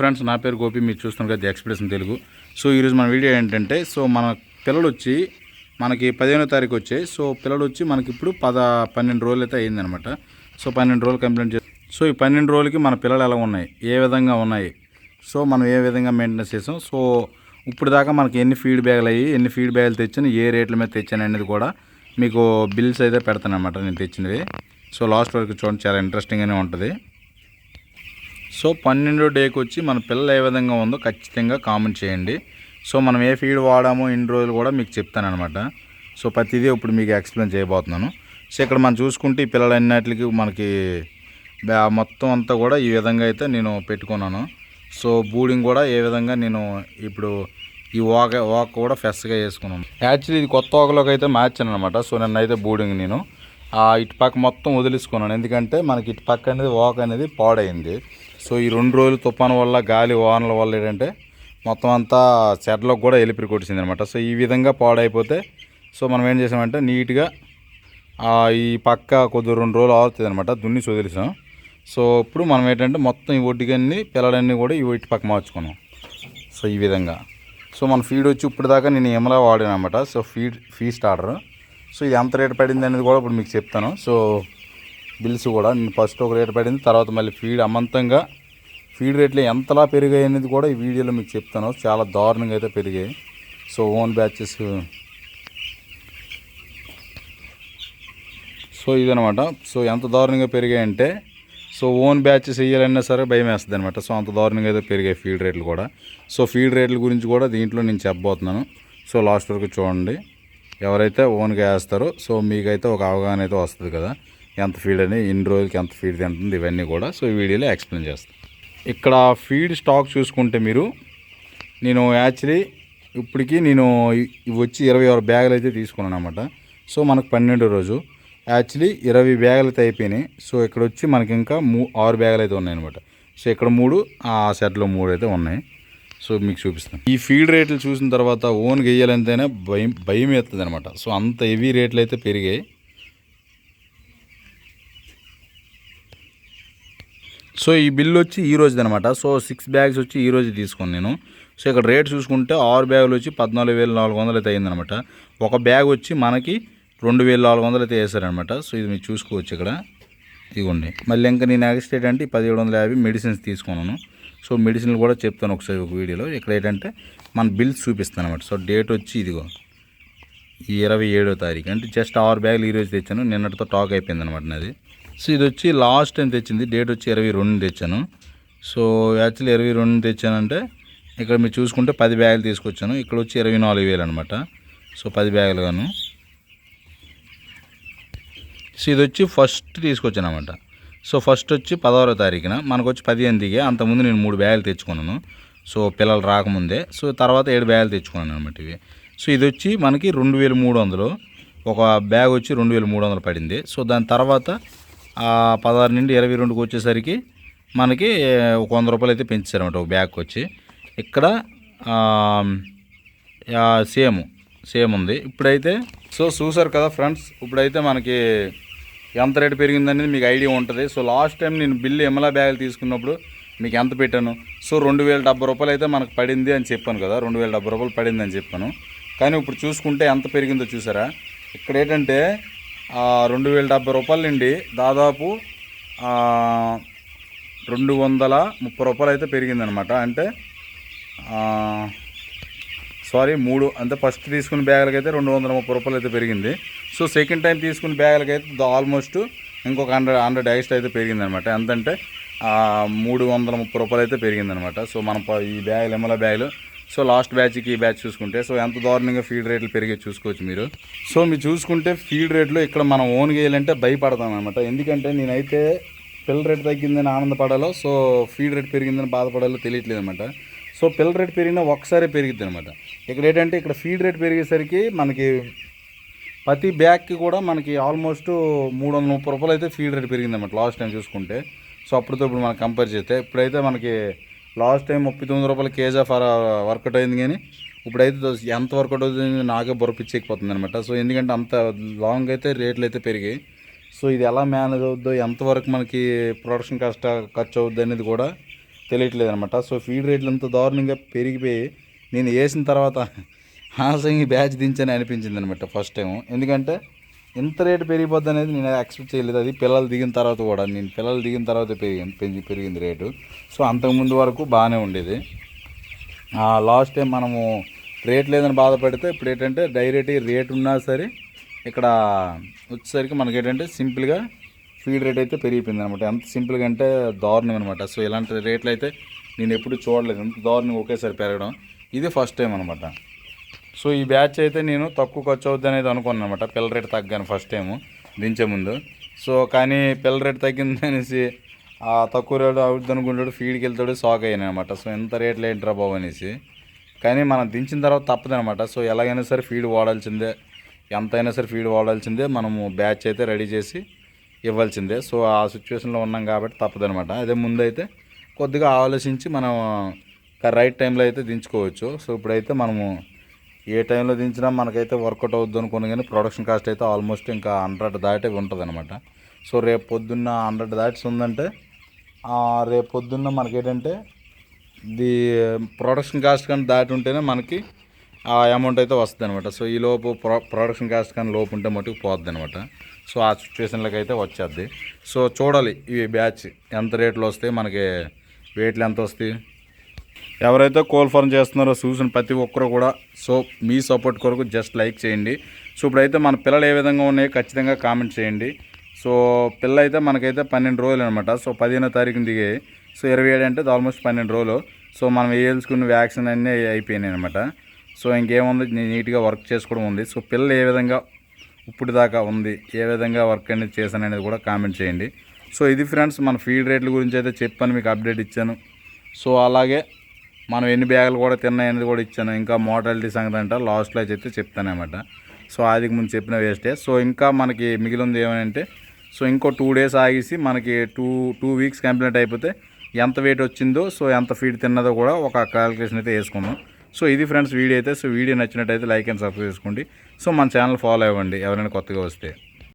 Friends నా పేరు గోపి, మీరు చూస్తున్నారు కదా ఎక్స్ప్రెషన్ తెలుగు. సో ఈరోజు మన వీడియో ఏంటంటే, సో మన పిల్లలు వచ్చి మనకి 15వ తారీఖు వచ్చాయి. సో పిల్లలు వచ్చి మనకి ఇప్పుడు 12 రోజులు అయితే అయిందనమాట. సో 12 రోజులు కంప్లీట్ చేసి, సో ఈ 12 రోజులకి మన పిల్లలు ఎలా ఉన్నాయి, ఏ విధంగా ఉన్నాయి, సో మనం ఏ విధంగా మెయింటెనెన్స్ చేసాం, సో ఇప్పుడు దాకా మనకి ఎన్ని ఫీడ్ బ్యాగులు అయ్యి, ఎన్ని ఫీడ్ బ్యాగులు తెచ్చాను, ఏ రేట్ల మీద తెచ్చాను అనేది కూడా మీకు బిల్స్ అయితే పెడతాను అనమాట నేను తెచ్చినవి. సో లాస్ట్ వరకు చూడండి, చాలా ఇంట్రెస్టింగ్గానే ఉంటుంది. సో 12వ డేకి వచ్చి మన పిల్లలు ఏ విధంగా ఉందో ఖచ్చితంగా కామెంట్ చేయండి. సో మనం ఏ ఫీడ్ వాడామో ఇన్ని రోజులు కూడా మీకు చెప్తాను అనమాట. సో ప్రతిదీ ఇప్పుడు మీకు ఎక్స్ప్లెయిన్ చేయబోతున్నాను. సో ఇక్కడ మనం చూసుకుంటే ఈ పిల్లలన్నిటికి మనకి మొత్తం అంతా కూడా ఈ విధంగా అయితే నేను పెట్టుకున్నాను. సో బూడింగ్ కూడా ఏ విధంగా నేను ఇప్పుడు ఈ వాక్ కూడా ఫ్రెష్గా వేసుకున్నాను. యాక్చువల్లీ ఇది కొత్త వాకలోకి అయితే మార్చాను అనమాట. సో నన్నైతే బూడింగ్ నేను ఇటు పక్క మొత్తం వదిలేసుకున్నాను, ఎందుకంటే మనకి ఇటు పక్క అనేది వాక్ అనేది పాడైంది. సో ఈ 2 రోజులు తుఫాను వల్ల, గాలి వానల వల్ల ఏంటంటే మొత్తం అంతా చెట్లకు కూడా ఎలిపిరి కొట్టింది అనమాట. సో ఈ విధంగా పాడైపోతే సో మనం ఏం చేసామంటే నీట్గా ఈ పక్క కొద్ది 2 రోజులు ఆగుతుంది అనమాట, దున్ని వదిలేసాం. సో ఇప్పుడు మనం ఏంటంటే మొత్తం ఈ ఒడ్డుగన్ని పిల్లలన్నీ కూడా ఈ ఇటు పక్క మార్చుకున్నాం. సో ఈ విధంగా సో మన ఫీడ్ వచ్చి ఇప్పుడు దాకా నేను ఎమలా వాడాను అనమాట. So fee starter. సో ఇది ఎంత రేటు పడింది అనేది కూడా ఇప్పుడు మీకు చెప్తాను. సో బిల్స్ కూడా నేను ఫస్ట్ ఒక రేటు పడింది, తర్వాత మళ్ళీ ఫీడ్ అమంతంగా ఫీడ్ రేట్లు ఎంతలా పెరిగాయి అనేది కూడా ఈ వీడియోలో మీకు చెప్తాను. చాలా దారుణంగా అయితే పెరిగాయి. సో ఓన్ బ్యాచెస్, సో ఇదనమాట. సో ఎంత దారుణంగా పెరిగాయంటే సో ఓన్ బ్యాచెస్ వేయాలన్నా సరే భయం వేస్తుంది అనమాట. సో అంత దారుణంగా అయితే పెరిగాయి ఫీడ్ రేట్లు కూడా. సో ఫీడ్ రేట్ల గురించి కూడా దీంట్లో నేను చెప్పబోతున్నాను. సో లాస్ట్ వరకు చూడండి. ఎవరైతే ఓన్గా వేస్తారో సో మీకైతే ఒక అవగాహన అయితే వస్తుంది కదా, ఎంత ఫీడ్ అని, ఇన్ని రోజులకి ఎంత ఫీడ్ తింటుంది, ఇవన్నీ కూడా సో ఈ వీడియోలో ఎక్స్ప్లెయిన్ చేస్తాను. ఇక్కడ ఫీడ్ స్టాక్ చూసుకుంటే మీరు, నేను యాక్చువల్లీ ఇప్పటికీ నేను వచ్చి 26 బ్యాగులు అయితే తీసుకున్నాను అనమాట. సో మనకు 12వ రోజు యాక్చువల్లీ 20 బ్యాగులు అయితే అయిపోయినాయి. సో ఇక్కడ వచ్చి మనకి ఇంకా 6 బ్యాగులు అయితే ఉన్నాయి అనమాట. సో ఇక్కడ 3, ఆ సెట్లో 3 అయితే ఉన్నాయి. సో మీకు చూపిస్తాను. ఈ ఫీడ్ రేట్లు చూసిన తర్వాత ఓన్గా వేయాలంటేనే భయం వేస్తుంది అనమాట. సో అంత హెవీ రేట్లు అయితే పెరిగాయి. సో ఈ బిల్లు వచ్చి ఈ రోజుది అనమాట. సో 6 బ్యాగ్స్ వచ్చి ఈ రోజు తీసుకుని నేను. సో ఇక్కడ రేట్ చూసుకుంటే 6 బ్యాగులు వచ్చి 14,400 అయితే అయిందనమాట. ఒక బ్యాగ్ వచ్చి మనకి 2,400 అయితే వేసారనమాట. సో ఇది మీరు చూసుకోవచ్చు ఇక్కడ, ఇదిగోండి. మళ్ళీ ఇంకా నేను నెక్స్ట్ ఏంటంటే 1,750 మెడిసిన్స్ తీసుకున్నాను. సో మెడిసిన్లు కూడా చెప్తాను ఒకసారి ఒక వీడియోలో. ఇక్కడ ఏంటంటే మన బిల్స్ చూపిస్తాను అనమాట. సో డేట్ వచ్చి ఇదిగో ఈ 27వ తారీఖు, అంటే జస్ట్ 6 బ్యాగులు ఈరోజు తెచ్చాను, నిన్నటితో టాక్ అయిపోయింది అనమాట నాది. సో ఇది వచ్చి లాస్ట్ టైం తెచ్చింది, డేట్ వచ్చి 22 తెచ్చాను. సో యాక్చువల్లీ 22 తెచ్చానంటే ఇక్కడ మీరు చూసుకుంటే 10 బ్యాగులు తీసుకొచ్చాను. ఇక్కడ వచ్చి 24,000 అనమాట. సో 10 బ్యాగులు గాను. సో ఇది వచ్చి ఫస్ట్ తీసుకొచ్చాను అనమాట. సో ఫస్ట్ వచ్చి 16వ తారీఖున మనకు వచ్చి 15 దిగా, అంతకుముందు నేను 3 బ్యాగులు తెచ్చుకున్నాను. సో పిల్లలు రాకముందే. సో తర్వాత 7 బ్యాగులు తెచ్చుకున్నాను అనమాట ఇవి. సో ఇది వచ్చి మనకి 2,300, ఒక బ్యాగ్ వచ్చి 2,300 పడింది. సో దాని తర్వాత 16 నుండి 22కి వచ్చేసరికి మనకి ఒక 100 రూపాయలు అయితే పెంచారన్నమాట ఒక బ్యాగ్కి వచ్చి. ఇక్కడ సేమ్ ఉంది ఇప్పుడైతే. సో చూసారు కదా ఫ్రెండ్స్, ఇప్పుడైతే మనకి ఎంత రేటు పెరిగిందనేది మీకు ఐడియా ఉంటుంది. సో లాస్ట్ టైం నేను బిల్లు ఎమ్లా బ్యాగులు తీసుకున్నప్పుడు మీకు ఎంత పెట్టాను, సో 2,070 రూపాయలు అయితే మనకు పడింది అని చెప్పాను కదా, 2,070 రూపాయలు పడింది అని చెప్పాను. కానీ ఇప్పుడు చూసుకుంటే ఎంత పెరిగిందో చూసారా. ఇక్కడ ఏంటంటే 2,070 రూపాయల నుండి దాదాపు 230 రూపాయలు అయితే పెరిగిందనమాట. అంటే అంటే ఫస్ట్ తీసుకున్న బ్యాగులకైతే 230 రూపాయలు అయితే పెరిగింది. సో సెకండ్ టైం తీసుకున్న బ్యాగులకైతే ఆల్మోస్ట్ ఇంకొక 100 ఎక్స్ట్రా అయితే పెరిగిందనమాట. ఎంతంటే 330 రూపాయలు అయితే పెరిగిందనమాట. సో మనం ఈ బ్యాగులు ఎమ్మెల్యే బ్యాగులు, సో లాస్ట్ బ్యాచ్కి ఈ బ్యాచ్ చూసుకుంటే సో ఎంత దారుణంగా ఫీడ్ రేట్లు పెరిగే చూసుకోవచ్చు మీరు. సో మీరు చూసుకుంటే ఫీడ్ రేట్లు ఇక్కడ మనం ఓన్గా వేయాలంటే భయపడతాం అనమాట. ఎందుకంటే నేనైతే పిల్ల రేటు తగ్గిందని ఆనందపడాలో, సో ఫీడ్ రేట్ పెరిగిందని బాధపడాలో తెలియట్లేదు అనమాట. సో పిల్ల రేట్ పెరిగినా ఒక్కసారి పెరిగిద్ది అనమాట. ఇక్కడ ఏంటంటే ఇక్కడ ఫీడ్ రేట్ పెరిగేసరికి మనకి ప్రతి బ్యాగ్కి కూడా మనకి ఆల్మోస్ట్ 330 రూపాయలు అయితే ఫీడ్ రేట్ పెరిగిందన్నమాట లాస్ట్ టైం చూసుకుంటే. సో అప్పుడుతో ఇప్పుడు మనం కంపేర్ చేస్తే ఇప్పుడైతే మనకి లాస్ట్ టైం 39 రూపాయల కేజీ ఆఫ్ వర్కౌట్ అయింది. కానీ ఇప్పుడైతే ఎంత వర్కౌట్ అవుతుంది నాకే బొరపిచ్చేకపోతుంది అనమాట. సో ఎందుకంటే అంత లాంగ్ అయితే రేట్లు అయితే పెరిగాయి. సో ఇది ఎలా మేనేజ్ అవుద్దో, ఎంతవరకు మనకి ప్రొడక్షన్ ఖర్చు అవుద్ది అనేది కూడా తెలియట్లేదు అనమాట. సో ఫీడ్ రేట్లు అంత దారుణంగా పెరిగిపోయి నేను వేసిన తర్వాత ఆశంగా బ్యాచ్ దించని అనిపించింది అనమాట ఫస్ట్ టైం. ఎందుకంటే ఇంత రేటు పెరిగిపోద్ది అనేది నేను ఎక్స్పెక్ట్ చేయలేదు. అది పిల్లలు దిగిన తర్వాత కూడా, నేను పిల్లలు దిగిన తర్వాత పెరిగింది రేటు. సో అంతకుముందు వరకు బాగానే ఉండేది. లాస్ట్ టైం మనము రేట్ లేదని బాధపడితే ఇప్పుడు ఏంటంటే డైరెక్ట్ రేట్ ఉన్నా సరే ఇక్కడ వచ్చేసరికి మనకి ఏంటంటే సింపుల్గా ఫీడ్ రేట్ అయితే పెరిగిపోయింది అనమాట. ఎంత సింపుల్గా అంటే దారుణం అనమాట. సో ఇలాంటి రేట్లు అయితే నేను ఎప్పుడు చూడలేదు, ఎంత దారుణంగా ఒకేసారి పెరగడం ఇది ఫస్ట్ టైం అనమాట. సో ఈ బ్యాచ్ అయితే నేను తక్కువ ఖర్చు అవుద్ది అనేది అనుకున్నాను అనమాట. పిల్ల రేట్ తగ్గాను ఫస్ట్ టైము దించే ముందు. సో కానీ పిల్ల రేట్ తగ్గింది అనేసి తక్కువ రేటు అవుద్ది అనుకుంటాడు, ఫీడ్కి వెళ్తాడు, షాక్ అయ్యాను అనమాట. సో ఎంత రేట్లు ఏంట్రా బాబు అనేసి. కానీ మనం దించిన తర్వాత తప్పదనమాట. సో ఎలాగైనా సరే ఫీడ్ వాడాల్సిందే, ఎంతైనా సరే ఫీడ్ వాడాల్సిందే, మనము బ్యాచ్ అయితే రెడీ చేసి ఇవ్వాల్సిందే. సో ఆ సిచ్యువేషన్లో ఉన్నాం కాబట్టి తప్పదనమాట. అదే ముందైతే కొద్దిగా ఆలోచించి మనం రైట్ టైంలో అయితే దించుకోవచ్చు. సో ఇప్పుడైతే మనము ఏ టైంలో దించినా మనకైతే వర్కౌట్ అవుద్ది అనుకున్నాం. కానీ ప్రొడక్షన్ కాస్ట్ అయితే ఆల్మోస్ట్ ఇంకా 100 దాటే ఉంటుంది అనమాట. సో రేపు పొద్దున్న 100 దాట్స్ ఉందంటే రేపు పొద్దున్న మనకేంటంటే ఇది ప్రొడక్షన్ కాస్ట్ కానీ దాటి ఉంటేనే మనకి ఆ అమౌంట్ అయితే వస్తుంది అనమాట. సో ఈ లోపు ప్రొడక్షన్ కాస్ట్ కానీ లోపు ఉంటే మటుకు పోద్ది అనమాట. సో ఆ సిచ్యువేషన్లోకి అయితే వచ్చేద్ది. సో చూడాలి ఈ బ్యాచ్ ఎంత రేట్లు వస్తాయి, మనకి వెయిట్లు ఎంత వస్తాయి. ఎవరైతే కోల్ ఫార్మ్ చేస్తున్నారో చూసిన ప్రతి ఒక్కరు కూడా సో మీ సపోర్ట్ కొరకు జస్ట్ లైక్ చేయండి. సో ఇప్పుడైతే మన పిల్లలు ఏ విధంగా ఉన్నాయో ఖచ్చితంగా కామెంట్ చేయండి. సో పిల్ల అయితే మనకైతే 12 రోజులు అనమాట. సో 15వ తారీఖున దిగాయి. సో 27 అంటే ఆల్మోస్ట్ 12 రోజులు. సో మనం వేయాల్సుకున్న వ్యాక్సిన్ అన్నీ అయిపోయినాయి అనమాట. సో ఇంకేముంది, నీట్గా వర్క్ చేసుకోవడం ఉంది. సో పిల్ల ఏ విధంగా ఇప్పుడు దాకా ఉంది, ఏ విధంగా వర్క్ అనేది చేశాను అనేది కూడా కామెంట్ చేయండి. సో ఇది ఫ్రెండ్స్ మన ఫీడ్ రేట్ల గురించి అయితే చెప్పాను, మీకు అప్డేట్ ఇచ్చాను. సో అలాగే మనం ఎన్ని బ్యాగులు కూడా తిన్నాయి అనేది కూడా ఇచ్చాను. ఇంకా మోర్టాలిటీ సంగతి అంటే లాస్ట్లో అయితే చెప్తాను అనమాట. సో అది ముందు చెప్పిన వేస్టే. సో ఇంకా మనకి మిగిలింది ఏమంటే సో ఇంకో 2 డేస్ ఆగేసి మనకి టూ వీక్స్ కంప్లీట్ అయిపోతే ఎంత వెయిట్ వచ్చిందో, సో ఎంత ఫీడ్ తిన్నదో కూడా ఒక క్యాలిక్యులేషన్ అయితే వేసుకుందాం. సో ఇది ఫ్రెండ్స్ వీడియో అయితే. సో వీడియో నచ్చినట్టయితే లైక్ అండ్ సబ్స్క్రైబ్ చేసుకోండి. సో మన ఛానల్ ఫాలో అవ్వండి ఎవరైనా కొత్తగా వస్తే.